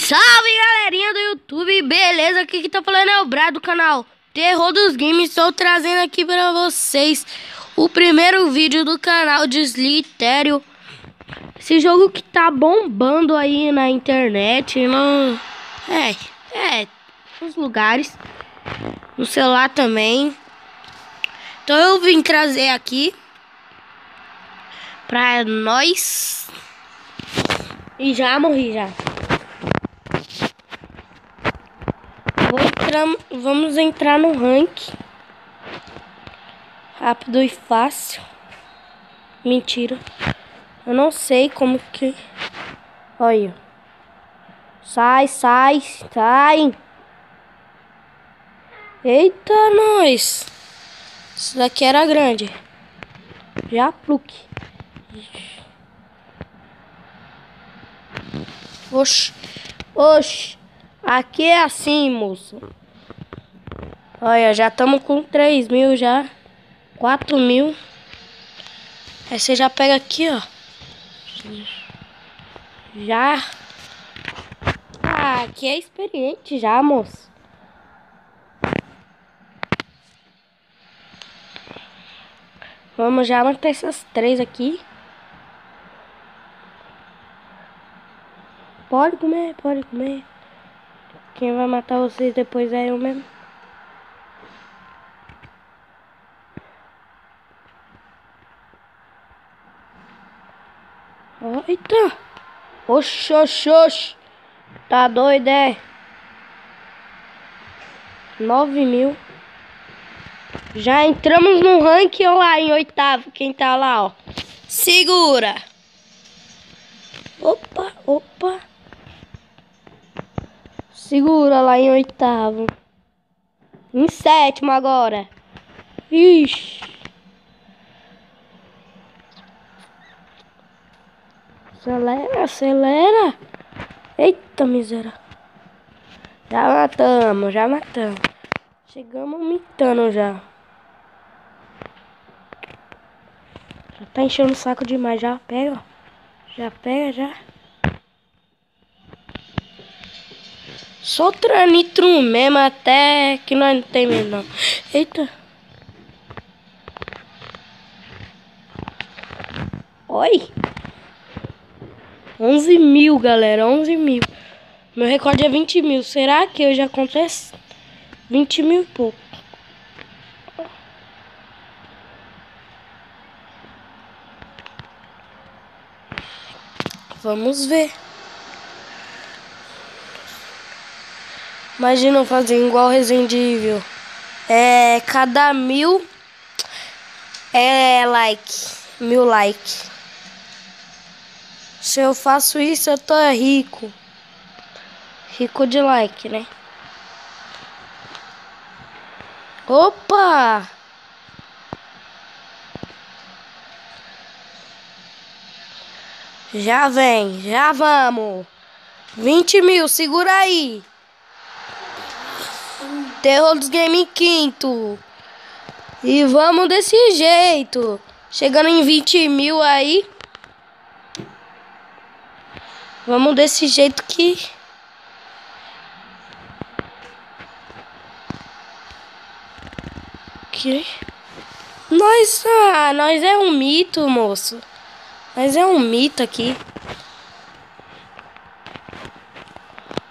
Salve galerinha do YouTube, beleza? Aqui que tá falando é o Brad do canal Terror dos Games. Estou trazendo aqui pra vocês o primeiro vídeo do canal de Slitério. Esse jogo que tá bombando aí na internet, nos lugares, no celular também. Então eu vim trazer aqui pra nós. E já morri já. Vamos entrar no rank. Rápido e fácil. Mentira. Eu não sei como que... Olha. Sai. Eita, nós. Isso daqui era grande. Já pluque. Oxi. Aqui é assim, moço. Olha, já estamos com 3.000 já. 4.000. Aí você já pega aqui, ó. Já. Ah, aqui é experiente já, moço. Vamos já matar essas 3 aqui. Pode comer. Quem vai matar vocês depois é eu mesmo. Eita! Oxi. Tá doido, é? 9.000. Já entramos no ranking, ó lá, em 8º. Quem tá lá, ó. Segura! Opa! Segura lá em 8º. Em 7º agora. Ixi. Acelera. Eita, miséria. Já matamos. Chegamos mitando já. Já tá enchendo o saco demais. Já pega, ó. Já. Só tranitro mesmo, até que nós não tem medo, não. Eita. Oi. 11.000, galera. 11.000. Meu recorde é 20.000. Será que hoje acontece? 20.000 e pouco. Vamos ver. Imagina fazer igual Resident Evil. Cada 1.000 like. 1.000 like. Se eu faço isso, eu tô rico. Rico de like, né? Opa! Já vamos. 20.000, segura aí. Terror dos Game em 5º. E vamos desse jeito. Chegando em 20.000 aí. Vamos desse jeito que... Nós é um mito, moço. Nós é um mito aqui.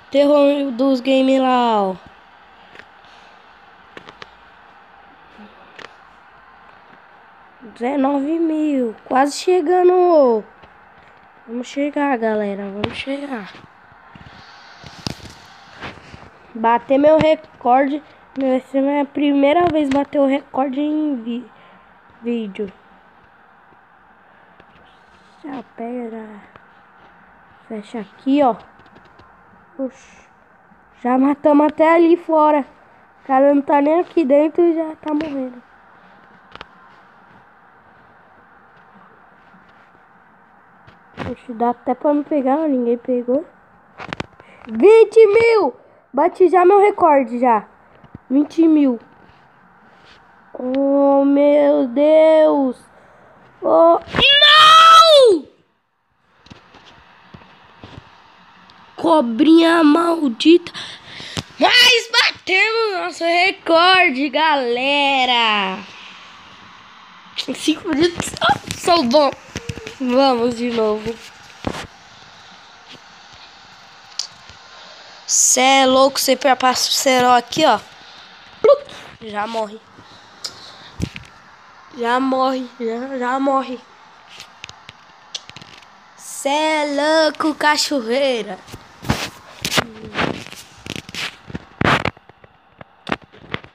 Terror dos games lá, ó. R$19.000. Quase chegando. Vamos chegar, galera. Bater meu recorde. Essa é a minha primeira vez bater o recorde em vídeo. Já pega. Fecha aqui, ó. Oxi. Já matamos até ali fora. O cara não tá nem aqui dentro e já tá morrendo. Oxi, dá até pra não pegar, ninguém pegou. 20.000! Bati já meu recorde já. 20.000. Oh, meu Deus. Oh, não! cobrinha maldita. Mas batemos nosso recorde, galera. 5 minutos. Sou bom. Vamos de novo. Cê é louco, você passa o cerol aqui, ó. Já morre. Já morre. Já morre. Cê é louco, cachoeira.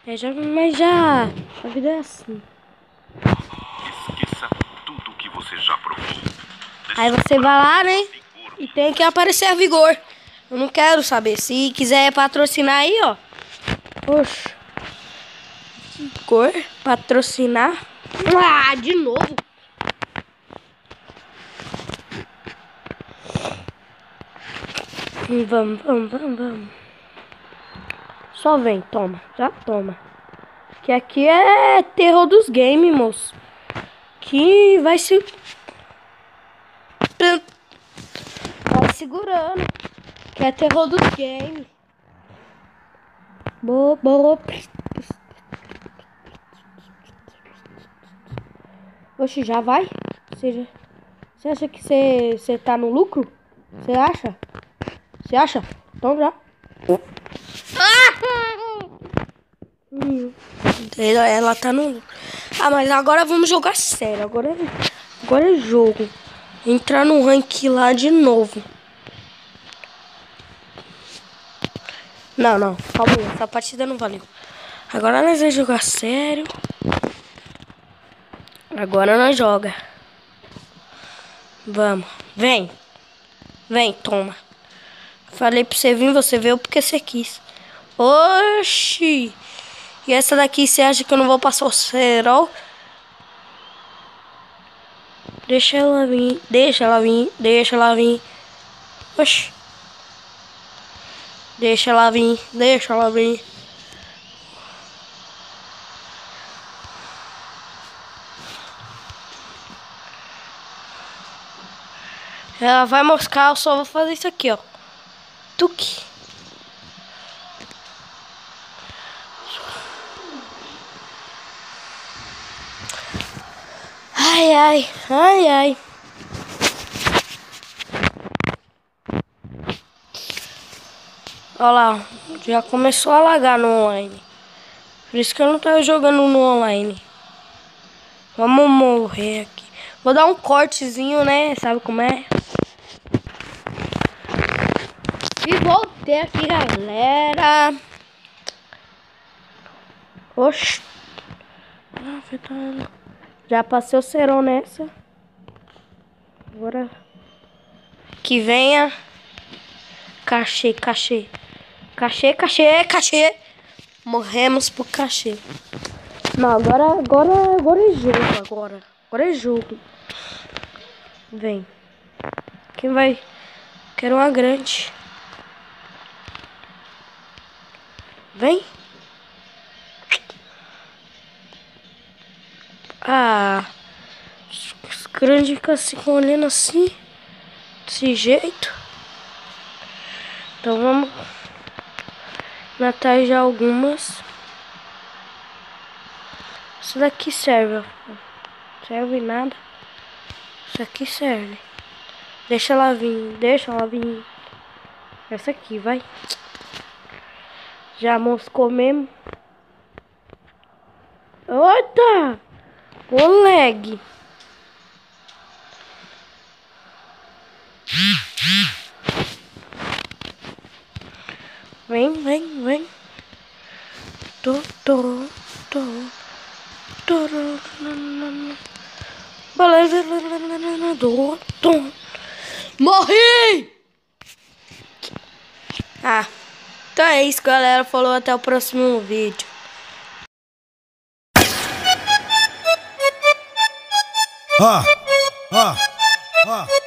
Mas já. A vida é assim. Esqueça tudo que você já provou. Aí você vai lá, né? E tem que aparecer a Vigor. Eu não quero saber. Se quiser patrocinar aí, ó. Oxe. Vigor. Patrocinar. Ah, de novo. Vamos. Só vem, toma. Já toma. Que aqui é terror dos games, moço. Que vai se... Vai segurando. Que é terror dos games. Boa. Oxe, já vai? Você acha que você tá no lucro? Você acha? Você acha? Então já. Ela tá no lucro. Ah, mas agora vamos jogar sério. Agora é jogo. Entrar no rank lá de novo. Não. Calma aí. Essa partida não valeu. Agora nós vamos jogar sério. Agora nós joga. Vamos. Vem, toma. Falei pra você vir, você veio porque você quis. Oxi. E essa daqui, você acha que eu não vou passar o cerol? Deixa ela vir. Oxi. Deixa ela vir. Ela vai moscar, eu só vou fazer isso aqui, ó. Tuque. Ai. Olha lá, já começou a lagar no online. Por isso que eu não tava jogando no online. Vamos morrer aqui. Vou dar um cortezinho, né? Sabe como é? E voltei aqui, galera. Oxi. Já passei o cerol nessa. Agora que venha cachê. Morremos por cachê. Não, agora é jogo. Agora é jogo. Vem. Quem vai? Quero uma grande. Vem. Ah, os grandes ficam se olhando assim, desse jeito. Então vamos matar já algumas. Isso daqui serve, ó. Serve nada. Isso aqui serve. Deixa ela vir. Essa aqui, vai. Já moscou mesmo. Eita! O lag. Vem. Morri! Ah, então é isso, galera. Falou, até o próximo vídeo.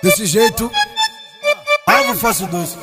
Desse jeito, Alvo Fácil 2.